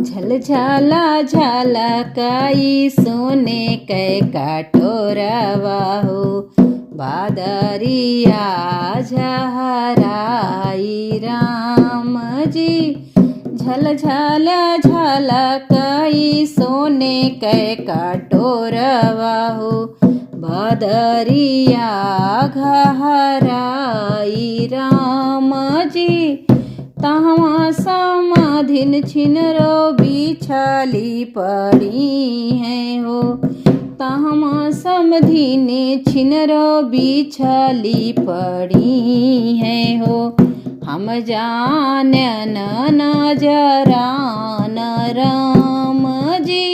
झलझाला झलकाई सोने कै कटोरवा हो, बादरिया झहराई राम जी। झलझाला झलकाई सोने कै कटोरवा हो, बादरिया घहराई राम जी। तहाँ समाधिन छिनरो बिछली पड़ी हैं हो, तहाँ समाधिन छिनरो बिछली पड़ी हैं हो। हम जानन नजरान राम जी,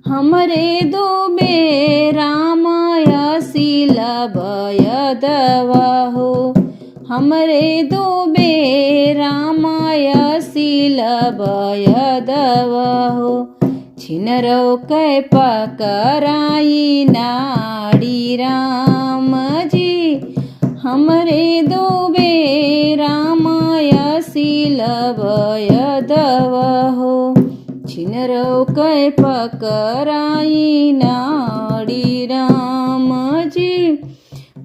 हमरे दुबे रामाया सिलबयदवा हो, हमरे दुबे रामाया सिलबयदवा हो। छिनरो कै पकराई नाड़ी राम जी, हमरे दुबे रामाया सिलबयदवा हो। छिनरो कै पकराई नाड़ी राम जी,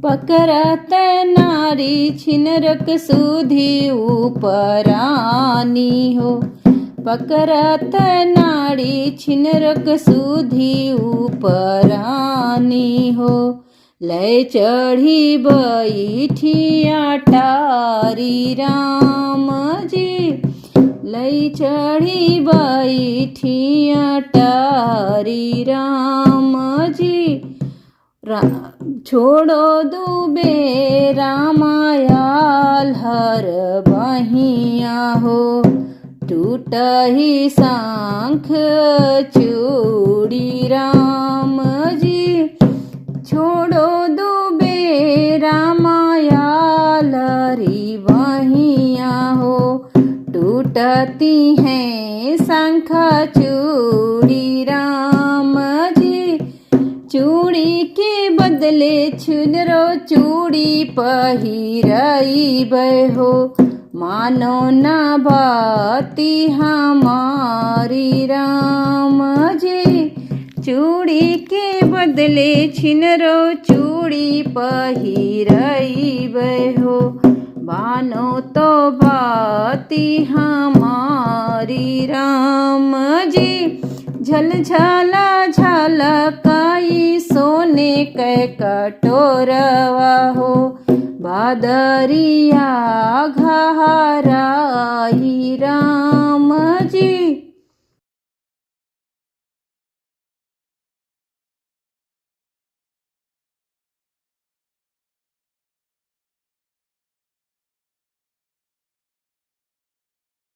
पकड़त नारी छिनरक सुधी उपरानी हो, पकड़त नारी छिनरक सुधी उपरानी हो। ले चढ़ी बैठिया टारी राम जी, ले चढ़ी बैठिया टारी राम जी। छोड़ो दुबे रामायाल हर बहिया हो, टूट ही शंख चूड़ी राम जी। छोड़ो दुबे रामायाल री बहिया हो, टूटती हैं शंख चूड़ी राम जी। चूड़ी के बदले छिनरो चूड़ी पहिराई हो, मानो ना बाती हमारी राम जी। चूड़ी के बदले छिनरो चूड़ी पहिराई हो, मानो तो बाती हमारी राम जी। झलझाला झलकाई सोने कै कटोरवा हो, बादरिया घहराई राम।